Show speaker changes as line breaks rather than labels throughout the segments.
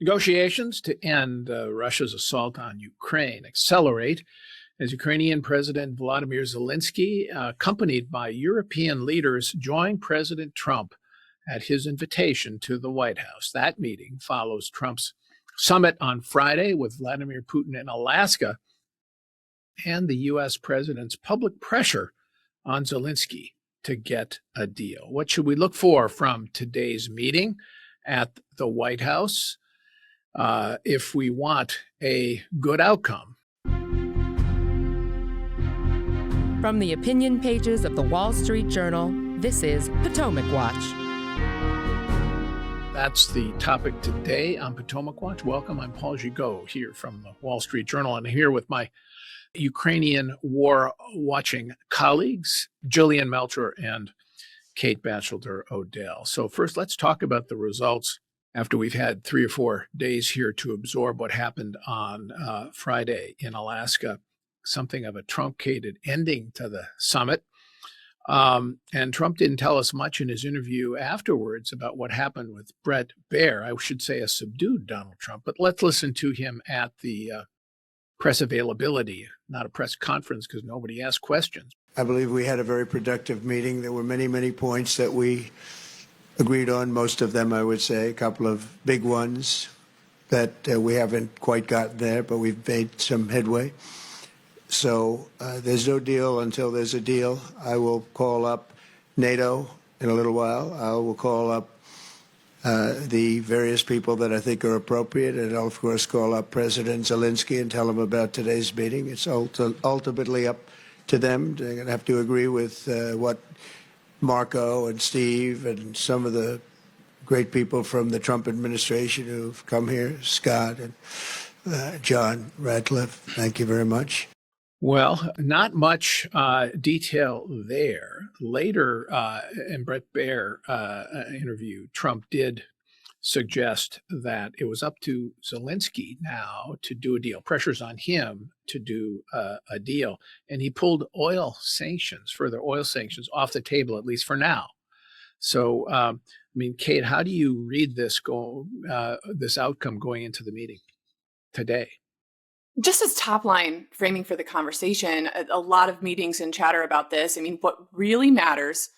Negotiations to end Russia's assault on Ukraine accelerate as Ukrainian President Volodymyr Zelensky, accompanied by European leaders, join President Trump at his invitation to the White House. That meeting follows Trump's summit on Friday with Vladimir Putin in Alaska and the U.S. president's public pressure on Zelensky to get a deal. What should we look for from today's meeting at the White House if we want a good outcome?
From the opinion pages of the Wall Street Journal, this is Potomac Watch.
That's the topic today on Potomac Watch. Welcome. I'm Paul Gigot here from the Wall Street Journal, and here with my Ukrainian war-watching colleagues, Jillian Melcher and Kate Batchelder Odell. So first, let's talk about the results after we've had 3 or 4 days here to absorb what happened on Friday in Alaska, something of a truncated ending to the summit. And Trump didn't tell us much in his interview afterwards about what happened with Bret Baier. I should say a subdued Donald Trump, but let's listen to him at the press availability, not a press conference because nobody asked questions.
I believe we had a very productive meeting. There were many, many points that we agreed on, most of them, I would say, a couple of big ones that we haven't quite gotten there, but we've made some headway. So there's no deal until there's a deal. I will call up NATO in a little while. I will call up the various people that I think are appropriate, and I'll, of course, call up President Zelensky and tell him about today's meeting. It's ultimately up to them. They're going to have to agree with what Marco and Steve and some of the great people from the Trump administration who've come here, Scott and John Radcliffe. Thank you very much.
Well, not much detail there. Later in Bret Baier interview, Trump did suggest that it was up to Zelensky now to do a deal. Pressure's on him to do a deal. And he pulled further oil sanctions off the table, at least for now. So, Kate, how do you read this outcome going into the meeting today?
Just as top line framing for the conversation, a lot of meetings and chatter about this. What really matters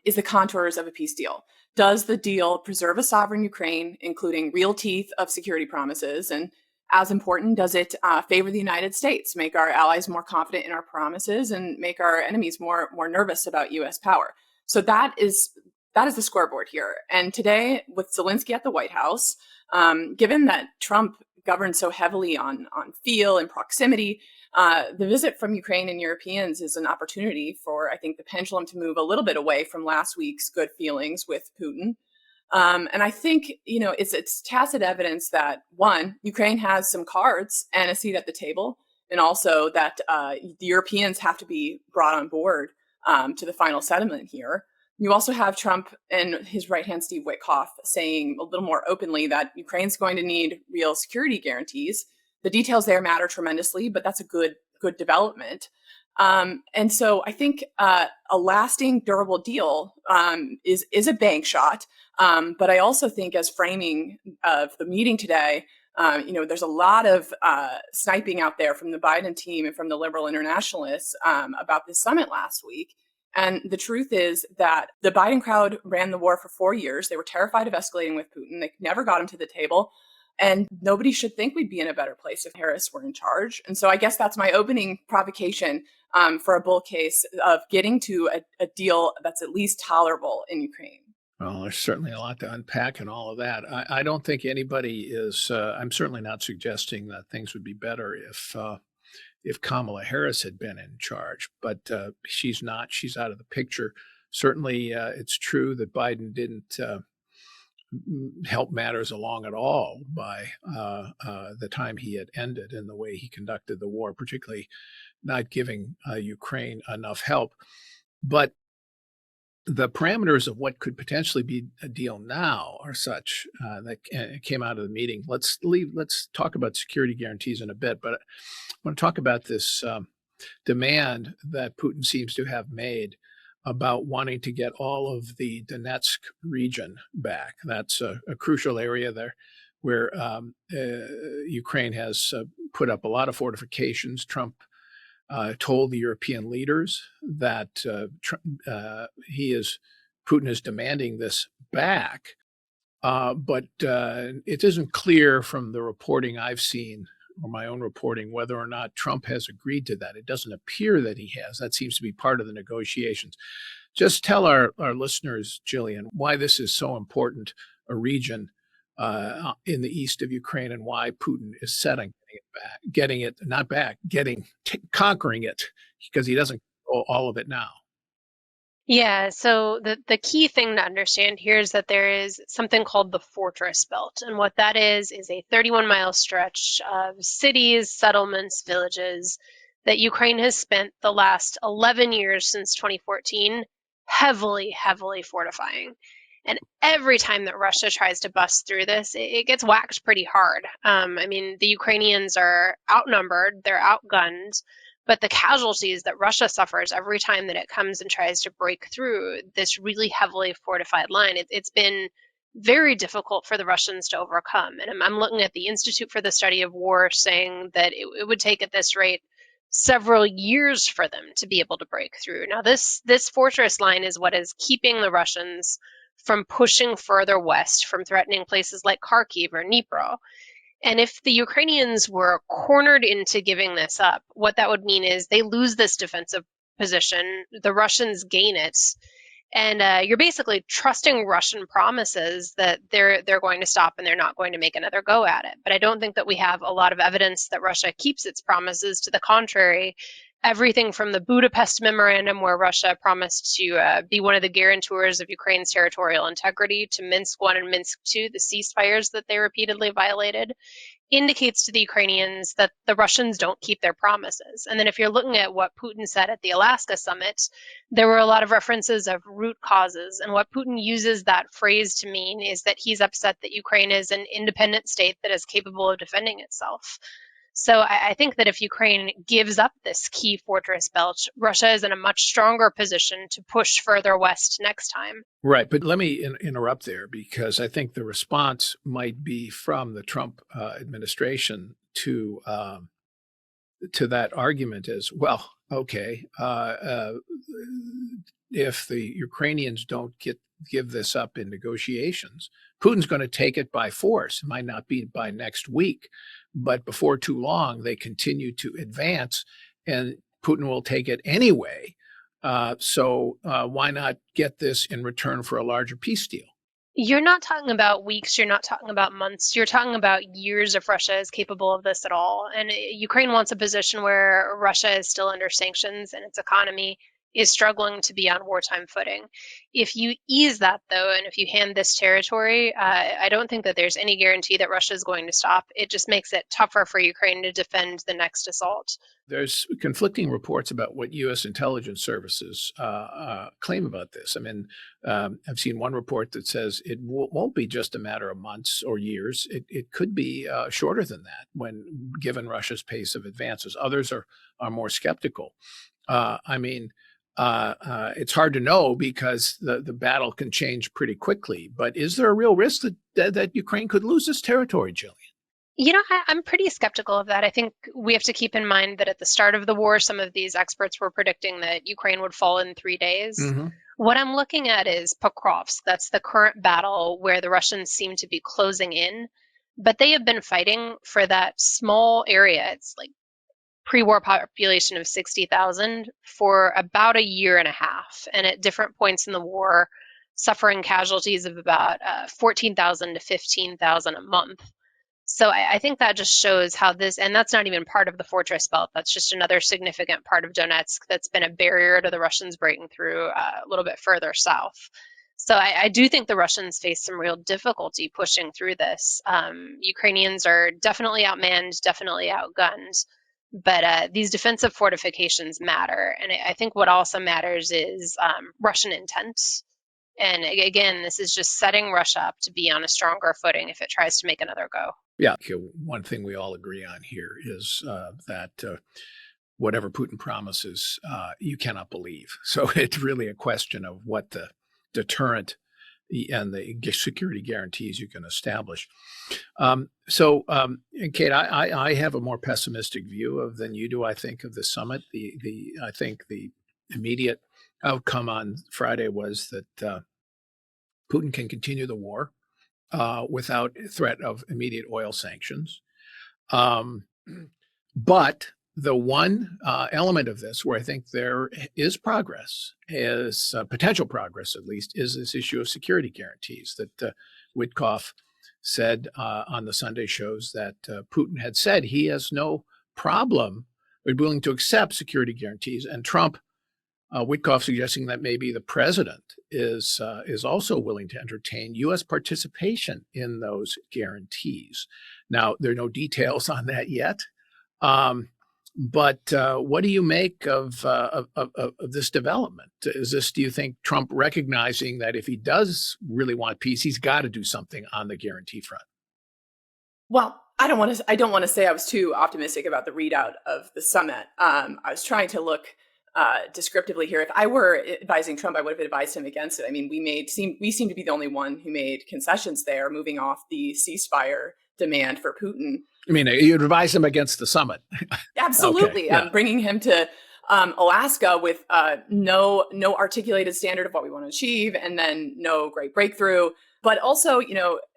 is the contours of a peace deal. Does the deal preserve a sovereign Ukraine, including real teeth of security promises? And as important, does it favor the United States, make our allies more confident in our promises and make our enemies more nervous about U.S. power? So that is the scoreboard here. And today, with Zelensky at the White House, given that Trump governed so heavily on feel and proximity, the visit from Ukraine and Europeans is an opportunity for, I think, the pendulum to move a little bit away from last week's good feelings with Putin. And I think, it's tacit evidence that, one, Ukraine has some cards and a seat at the table, and also that the Europeans have to be brought on board to the final settlement here. You also have Trump and his right hand, Steve Witkoff, saying a little more openly that Ukraine's going to need real security guarantees. The details there matter tremendously, but that's a good development. And so I think a lasting, durable deal is a bank shot. But I also think, as framing of the meeting today, there's a lot of sniping out there from the Biden team and from the liberal internationalists about this summit last week. And the truth is that the Biden crowd ran the war for 4 years. They were terrified of escalating with Putin. They never got him to the table. And nobody should think we'd be in a better place if Harris were in charge. And so I guess that's my opening provocation for a bull case of getting to a deal that's at least tolerable in Ukraine.
Well, there's certainly a lot to unpack in all of that. I don't think anybody is, I'm certainly not suggesting that things would be better if Kamala Harris had been in charge, but she's not. She's out of the picture. Certainly, it's true that Biden didn't help matters along at all by the time he had ended and the way he conducted the war, particularly not giving Ukraine enough help. But the parameters of what could potentially be a deal now are such that came out of the meeting. Let's talk about security guarantees in a bit, but I want to talk about this demand that Putin seems to have made about wanting to get all of the Donetsk region back. That's a crucial area there. where Ukraine has put up a lot of fortifications. Trump told the European leaders that Putin is demanding this back. But it isn't clear from the reporting I've seen or my own reporting whether or not Trump has agreed to that. It doesn't appear that he has. That seems to be part of the negotiations. Just tell our listeners, Jillian, why this is so important a region in the east of Ukraine and why Putin is set on conquering it, because he doesn't control all of it now.
Yeah, so the key thing to understand here is that there is something called the Fortress Belt. And what that is a 31-mile stretch of cities, settlements, villages that Ukraine has spent the last 11 years since 2014 heavily, heavily fortifying. And every time that Russia tries to bust through this, it gets whacked pretty hard. I mean, the Ukrainians are outnumbered, they're outgunned. But the casualties that Russia suffers every time that it comes and tries to break through this really heavily fortified line, it's been very difficult for the Russians to overcome. And I'm looking at the Institute for the Study of War saying that it would take at this rate several years for them to be able to break through. Now, this fortress line is what is keeping the Russians from pushing further west, from threatening places like Kharkiv or Dnipro. And if the Ukrainians were cornered into giving this up, what that would mean is they lose this defensive position, the Russians gain it, and you're basically trusting Russian promises that they're going to stop and they're not going to make another go at it. But I don't think that we have a lot of evidence that Russia keeps its promises. To the contrary, everything from the Budapest Memorandum, where Russia promised to be one of the guarantors of Ukraine's territorial integrity, to Minsk I and Minsk II, the ceasefires that they repeatedly violated, indicates to the Ukrainians that the Russians don't keep their promises. And then if you're looking at what Putin said at the Alaska summit, there were a lot of references of root causes. And what Putin uses that phrase to mean is that he's upset that Ukraine is an independent state that is capable of defending itself. So I think that if Ukraine gives up this key fortress belt, Russia is in a much stronger position to push further west next time.
Right. But let me interrupt there, because I think the response might be from the Trump administration to that argument as well. Okay, if the Ukrainians don't give this up in negotiations, Putin's going to take it by force. It might not be by next week, but before too long, they continue to advance, and Putin will take it anyway. So why not get this in return for a larger peace deal?
You're not talking about weeks, you're not talking about months, you're talking about years if Russia is capable of this at all. And Ukraine wants a position where Russia is still under sanctions and its economy is struggling to be on wartime footing. If you ease that, though, and if you hand this territory, I don't think that there's any guarantee that Russia is going to stop. It just makes it tougher for Ukraine to defend the next assault.
There's conflicting reports about what U.S. intelligence services claim about this. I mean, I've seen one report that says it won't be just a matter of months or years. It could be shorter than that, when given Russia's pace of advances. Others are more skeptical. It's hard to know, because the battle can change pretty quickly. But is there a real risk that Ukraine could lose this territory, Jillian?
You know, I'm pretty skeptical of that. I think we have to keep in mind that at the start of the war, some of these experts were predicting that Ukraine would fall in 3 days.
Mm-hmm.
What I'm looking at is Pokrovsk. That's the current battle where the Russians seem to be closing in. But they have been fighting for that small area. It's like pre-war population of 60,000 for about a year and a half. And at different points in the war, suffering casualties of about 14,000 to 15,000 a month. So I think that just shows how this, and that's not even part of the fortress belt. That's just another significant part of Donetsk that's been a barrier to the Russians breaking through a little bit further south. So I do think the Russians face some real difficulty pushing through this. Ukrainians are definitely outmanned, definitely outgunned, but these defensive fortifications matter. And I think what also matters is Russian intent. And again, this is just setting Russia up to be on a stronger footing if it tries to make another go.
Yeah. One thing we all agree on here is that whatever Putin promises, you cannot believe. So it's really a question of what the deterrent and the security guarantees you can establish. Kate, I have a more pessimistic view than you do. I think of the summit. I think the immediate outcome on Friday was that Putin can continue the war without threat of immediate oil sanctions. But the one element of this where I think there is progress, is potential progress at least, is this issue of security guarantees that Witkoff said on the Sunday shows that Putin had said he has no problem with willing to accept security guarantees, and Trump, Witkoff suggesting that maybe the president is also willing to entertain U.S. participation in those guarantees. Now, there are no details on that yet, but what do you make of this development? Do you think Trump recognizing that if he does really want peace, he's got to do something on the guarantee front?
Well, I don't want to say I was too optimistic about the readout of the summit. I was trying to look descriptively here. If I were advising Trump, I would have advised him against it. I mean, we seem to be the only one who made concessions there, moving off the ceasefire demand for Putin.
I mean, you'd advise him against the summit.
Absolutely.
Okay, yeah.
Bringing him to Alaska with no articulated standard of what we want to achieve, and then no great breakthrough. But also,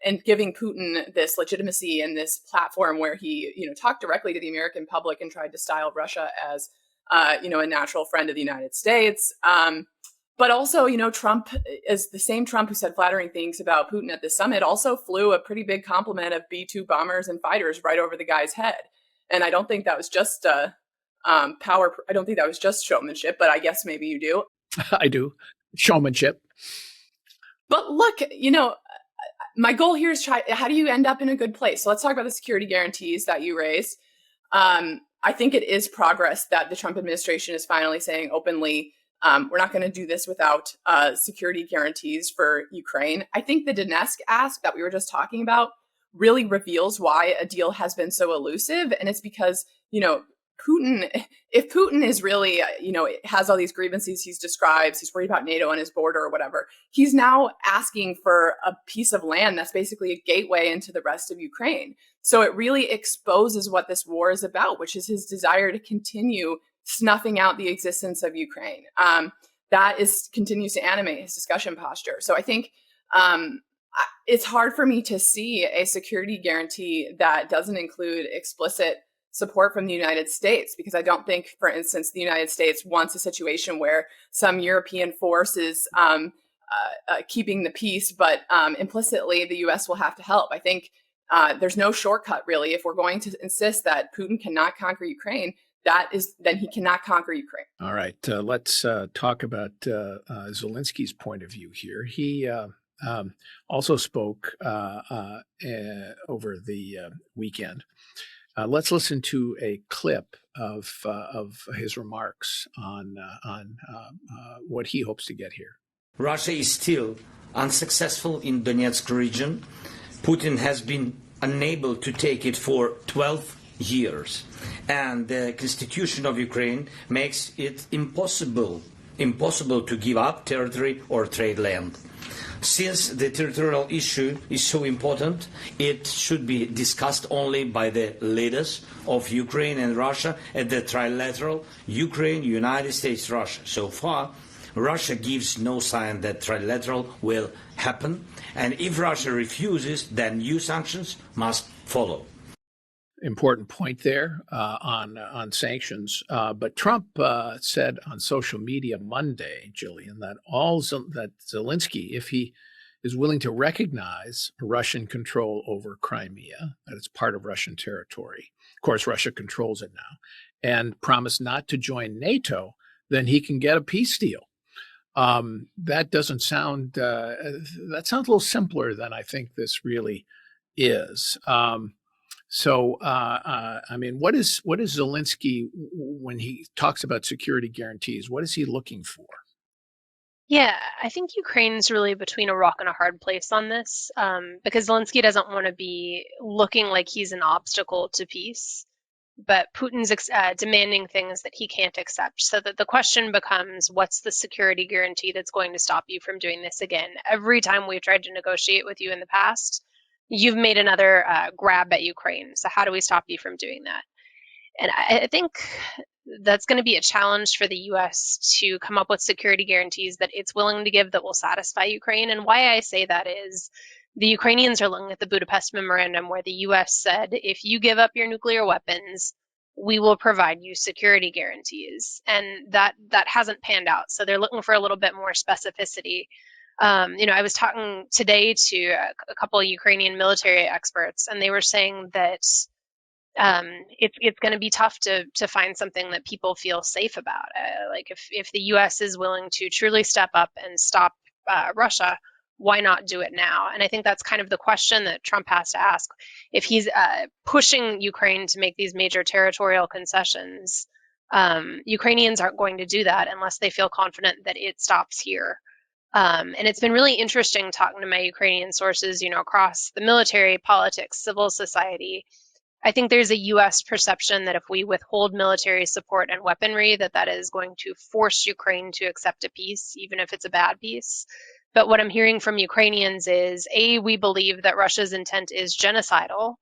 and giving Putin this legitimacy and this platform where he, talked directly to the American public and tried to style Russia as, a natural friend of the United States. But also, Trump is the same Trump who said flattering things about Putin at the summit, also flew a pretty big compliment of B-2 bombers and fighters right over the guy's head. And I don't think that was just power. I don't think that was just showmanship, but I guess maybe you do.
I do. Showmanship.
But look, my goal here is how do you end up in a good place? So let's talk about the security guarantees that you raised. I think it is progress that the Trump administration is finally saying openly, we're not going to do this without security guarantees for Ukraine. I think the Donetsk ask that we were just talking about really reveals why a deal has been so elusive. And it's because, if Putin is really, has all these grievances he's describes, he's worried about NATO and his border or whatever, he's now asking for a piece of land that's basically a gateway into the rest of Ukraine. So it really exposes what this war is about, which is his desire to continue snuffing out the existence of Ukraine. That continues to animate his discussion posture. So I think it's hard for me to see a security guarantee that doesn't include explicit support from the United States, because I don't think, for instance, the United States wants a situation where some European force is keeping the peace, but implicitly the U.S. will have to help. I think there's no shortcut, really. If we're going to insist that Putin cannot conquer Ukraine, then he cannot conquer Ukraine.
All right. Let's talk about Zelensky's point of view here. He also spoke over the weekend. Let's listen to a clip of his remarks on what he hopes to get here.
Russia is still unsuccessful in Donetsk region. Putin has been unable to take it for 12 years. And the constitution of Ukraine makes it impossible to give up territory or trade land. Since the territorial issue is so important, it should be discussed only by the leaders of Ukraine and Russia at the trilateral Ukraine, United States, Russia. So far, Russia gives no sign that trilateral will happen. And if Russia refuses, then new sanctions must follow.
Important point there on sanctions. But Trump said on social media Monday, Jillian, that that Zelensky, if he is willing to recognize Russian control over Crimea, that it's part of Russian territory, of course, Russia controls it now, and promise not to join NATO, then he can get a peace deal. That doesn't sound, that sounds a little simpler than I think this really is. I mean, what is Zelensky, when he talks about security guarantees, what is he looking for?
Yeah, I think Ukraine's really between a rock and a hard place on this, because Zelensky doesn't want to be looking like he's an obstacle to peace. but Putin's demanding things that he can't accept. So that the question becomes, what's the security guarantee that's going to stop you from doing this again? Every time we've tried to negotiate with you in the past, you've made another grab at Ukraine. So how do we stop you from doing that? And I think that's going to be a challenge for the U.S. to come up with security guarantees that it's willing to give that will satisfy Ukraine. And why I say that is the Ukrainians are looking at the Budapest Memorandum, where the U.S. said, if you give up your nuclear weapons, we will provide you security guarantees. And that hasn't panned out. So they're looking for a little bit more specificity. I was talking today to a couple of Ukrainian military experts, and they were saying that it's going to be tough to find something that people feel safe about. Like if the U.S. is willing to truly step up and stop Russia, why not do it now? And I think that's kind of the question that Trump has to ask. If he's pushing Ukraine to make these major territorial concessions, Ukrainians aren't going to do that unless they feel confident that it stops here. And it's been really interesting talking to my Ukrainian sources, across the military, politics, civil society. I think there's a U.S. perception that if we withhold military support and weaponry, that is going to force Ukraine to accept a peace, even if it's a bad peace. But what I'm hearing from Ukrainians is, A, we believe that Russia's intent is genocidal.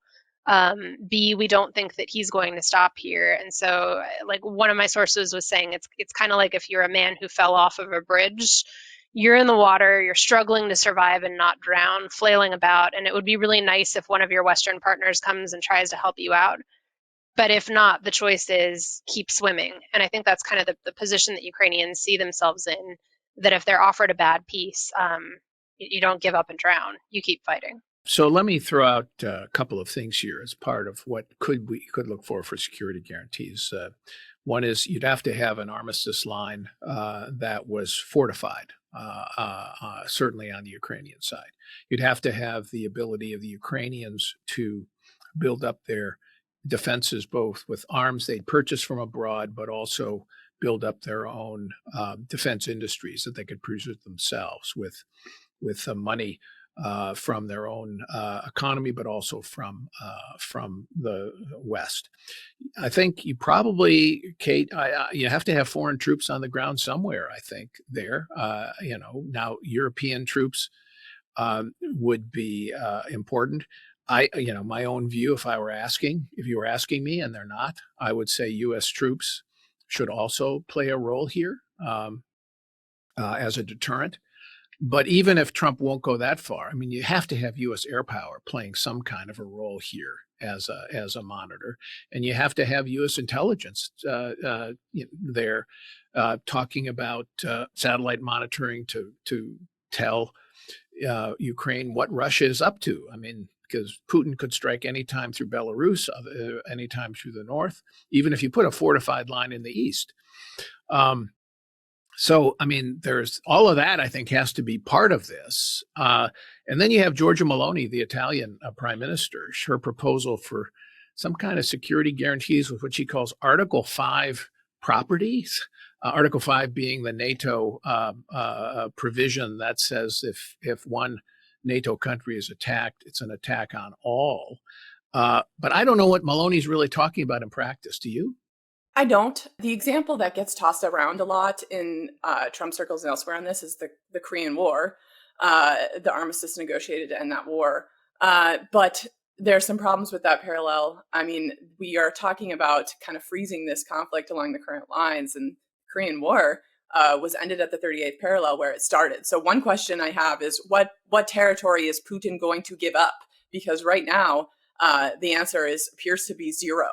B, we don't think that he's going to stop here. And so, like one of my sources was saying, it's kind of like if you're a man who fell off of a bridge. You're in the water, you're struggling to survive and not drown, flailing about, and it would be really nice if one of your Western partners comes and tries to help you out. But if not, the choice is keep swimming. And I think that's kind of the position that Ukrainians see themselves in, that if they're offered a bad peace, you don't give up and drown, you keep fighting.
So let me throw out a couple of things here as part of what we could look for security guarantees. One is you'd have to have an armistice line that was fortified. Certainly on the Ukrainian side. You'd have to have the ability of the Ukrainians to build up their defenses, both with arms they'd purchase from abroad, but also build up their own defense industries that they could produce themselves with money from their own economy, but also from the West. I think you probably, Kate, you have to have foreign troops on the ground somewhere. I think there, now European troops would be important. My own view, if you were asking me, and they're not, I would say U.S. troops should also play a role here as a deterrent. But even if Trump won't go that far, I mean, you have to have U.S. air power playing some kind of a role here as a monitor, and you have to have U.S. intelligence there talking about satellite monitoring to tell Ukraine what Russia is up to. I mean, because Putin could strike anytime through Belarus, anytime through the north, even if you put a fortified line in the east. So, I mean, there's all of that, I think, has to be part of this. And then you have Giorgia Meloni, the Italian prime minister, her proposal for some kind of security guarantees with what she calls Article 5 properties. Article 5 being the NATO provision that says if one NATO country is attacked, it's an attack on all. But I don't know what Meloni's really talking about in practice. Do you?
I don't. The example that gets tossed around a lot in Trump circles and elsewhere on this is the Korean War, the armistice negotiated to end that war. But there's some problems with that parallel. I mean, we are talking about kind of freezing this conflict along the current lines, and the Korean War was ended at the 38th parallel where it started. So one question I have is what territory is Putin going to give up? Because right now, the answer appears to be zero.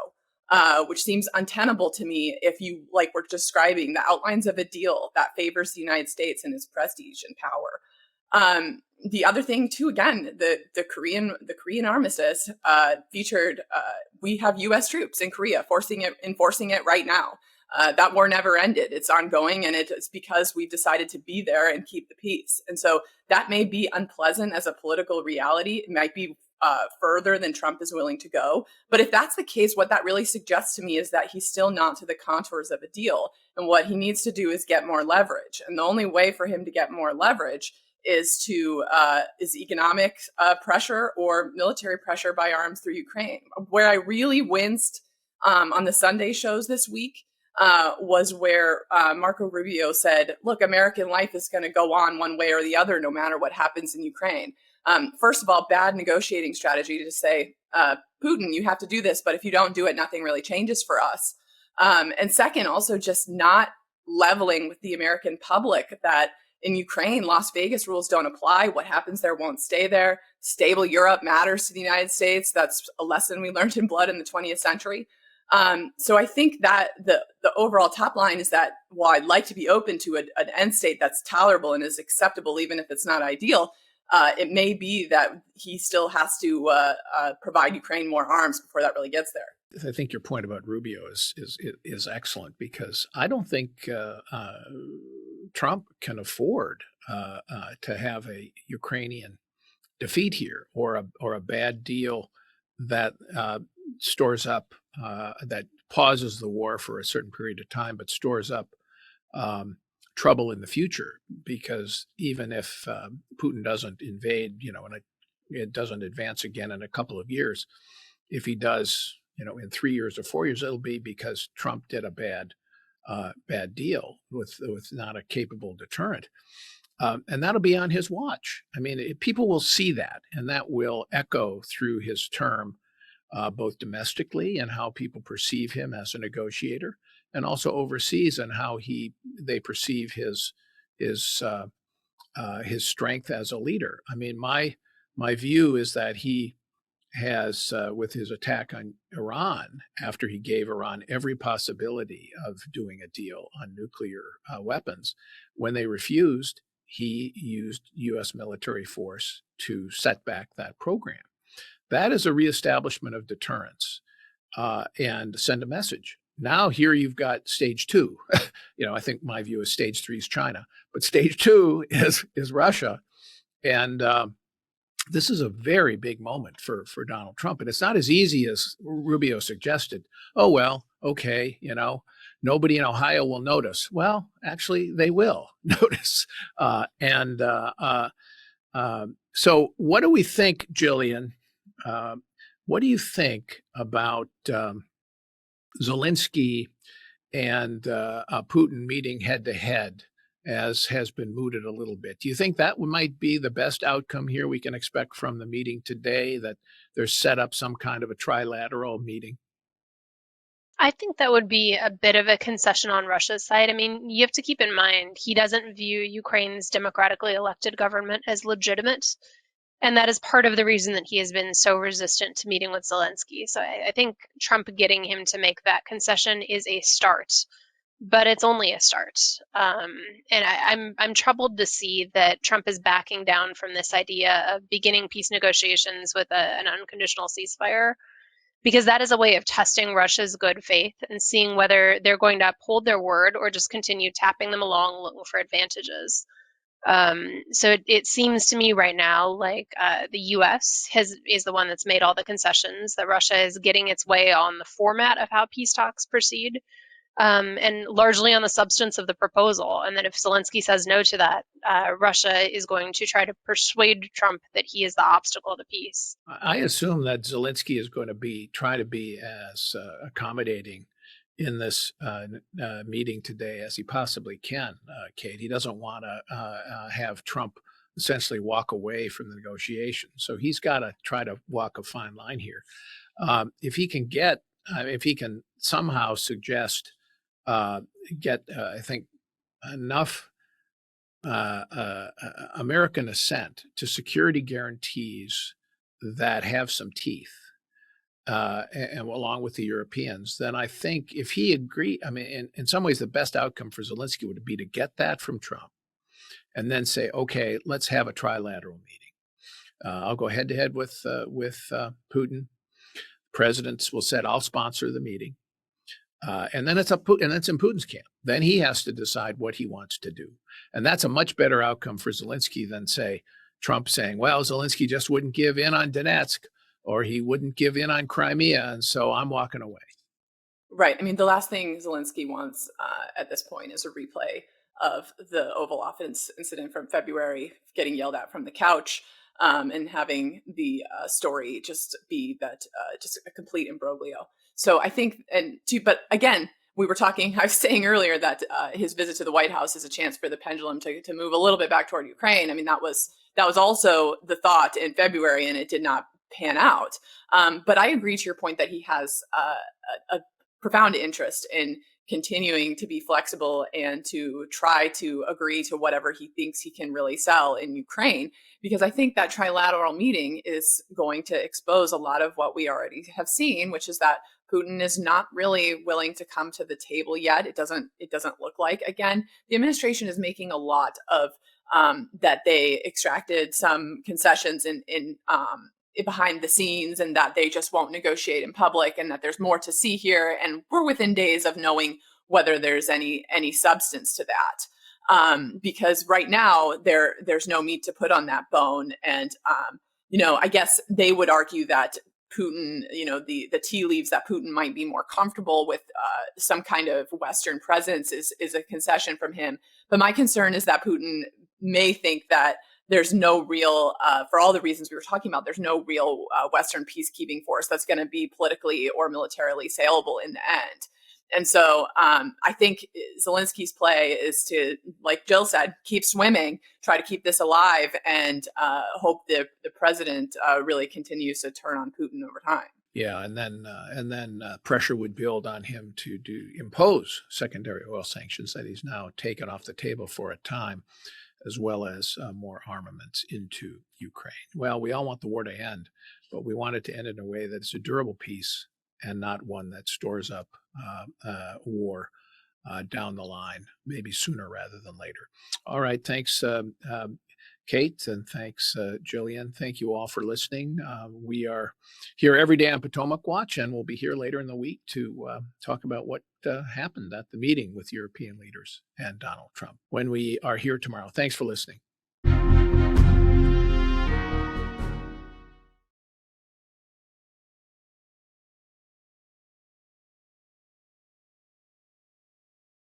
Which seems untenable to me if you were describing the outlines of a deal that favors the United States and its prestige and power. The other thing too, again, the Korean armistice featured we have U.S. troops in Korea enforcing it right now. That war never ended. It's ongoing, and it's because we've decided to be there and keep the peace. And so that may be unpleasant as a political reality. It might be further than Trump is willing to go. But if that's the case, what that really suggests to me is that he's still not to the contours of a deal. And what he needs to do is get more leverage. And the only way for him to get more leverage is economic pressure or military pressure by arms through Ukraine. Where I really winced on the Sunday shows this week was where Marco Rubio said, look, American life is going to go on one way or the other, no matter what happens in Ukraine. First of all, bad negotiating strategy to say, Putin, you have to do this, but if you don't do it, nothing really changes for us. And second, also just not leveling with the American public that in Ukraine, Las Vegas rules don't apply. What happens there won't stay there. Stable Europe matters to the United States. That's a lesson we learned in blood in the 20th century. So I think that the overall top line is that while I'd like to be open to an end state that's tolerable and is acceptable, even if it's not ideal, it may be that he still has to provide Ukraine more arms before that really gets there.
I think your point about Rubio is excellent, because I don't think Trump can afford to have a Ukrainian defeat here, or a bad deal that stores up, that pauses the war for a certain period of time, but stores up trouble in the future. Because even if Putin doesn't invade, and it doesn't advance again in a couple of years, if he does, in 3 years or 4 years, it'll be because Trump did a bad deal with not a capable deterrent. And that'll be on his watch. I mean, people will see that, and that will echo through his term, both domestically and how people perceive him as a negotiator, and also overseas and how they perceive his strength as a leader. I mean, my view is that he has, with his attack on Iran, after he gave Iran every possibility of doing a deal on nuclear weapons, when they refused, he used U.S. military force to set back that program. That is a reestablishment of deterrence, and send a message. Now here you've got stage two. I think my view is stage three is China, but stage two is Russia. And this is a very big moment for Donald Trump. And it's not as easy as Rubio suggested. Oh, well, okay, nobody in Ohio will notice. Well, actually, they will notice. So what do we think, Jillian? What do you think about Zelensky and Putin meeting head to head, as has been mooted a little bit? Do you think that might be the best outcome here we can expect from the meeting today, that there's set up some kind of a trilateral meeting?
I think that would be a bit of a concession on Russia's side. I mean, you have to keep in mind, he doesn't view Ukraine's democratically elected government as legitimate. And that is part of the reason that he has been so resistant to meeting with Zelensky. So I think Trump getting him to make that concession is a start, but it's only a start. And I'm troubled to see that Trump is backing down from this idea of beginning peace negotiations with an unconditional ceasefire, because that is a way of testing Russia's good faith and seeing whether they're going to uphold their word or just continue tapping them along, looking for advantages. So it seems to me right now like the U.S. is the one that's made all the concessions, that Russia is getting its way on the format of how peace talks proceed, and largely on the substance of the proposal. And that if Zelensky says no to that, Russia is going to try to persuade Trump that he is the obstacle to peace.
I assume that Zelensky is going to try to be as accommodating in this meeting today as he possibly can, Kate. He doesn't want to have Trump essentially walk away from the negotiation. So he's got to try to walk a fine line here. If he can somehow suggest, I think, enough American assent to security guarantees that have some teeth, and along with the Europeans, then I think if he agreed, I mean, in some ways, the best outcome for Zelensky would be to get that from Trump and then say, okay, let's have a trilateral meeting. I'll go head to head with Putin. Presidents will said, I'll sponsor the meeting. And then it's in Putin's camp. Then he has to decide what he wants to do. And that's a much better outcome for Zelensky than, say, Trump saying, well, Zelensky just wouldn't give in on Donetsk, or he wouldn't give in on Crimea, and so I'm walking away.
Right. I mean, the last thing Zelensky wants at this point is a replay of the Oval Office incident from February, getting yelled at from the couch. and having the story just be that just a complete imbroglio. So I think, but again, we were talking, I was saying earlier that his visit to the White House is a chance for the pendulum to move a little bit back toward Ukraine. I mean, that was also the thought in February, and it did not pan out. But I agree to your point that he has a profound interest in continuing to be flexible and to try to agree to whatever he thinks he can really sell in Ukraine, because I think that trilateral meeting is going to expose a lot of what we already have seen, which is that Putin is not really willing to come to the table yet. It doesn't look like. Again, the administration is making a lot of that they extracted some concessions in behind the scenes, and that they just won't negotiate in public, and that there's more to see here, and we're within days of knowing whether there's any substance to that, because right now there's no meat to put on that bone. And I guess they would argue that Putin, the tea leaves, that Putin might be more comfortable with some kind of Western presence is a concession from him. But my concern is that Putin may think that there's no real, for all the reasons we were talking about, there's no real Western peacekeeping force that's going to be politically or militarily saleable in the end. And so I think Zelensky's play is to, like Jill said, keep swimming, try to keep this alive, and hope the president really continues to turn on Putin over time.
Yeah, and then pressure would build on him to impose secondary oil sanctions that he's now taken off the table for a time, as well as more armaments into Ukraine. Well, we all want the war to end, but we want it to end in a way that's a durable peace and not one that stores up war down the line, maybe sooner rather than later. All right, thanks, Kate, and thanks, Jillian. Thank you all for listening. We are here every day on Potomac Watch, and we'll be here later in the week to talk about what happened at the meeting with European leaders and Donald Trump when we are here tomorrow. Thanks for listening.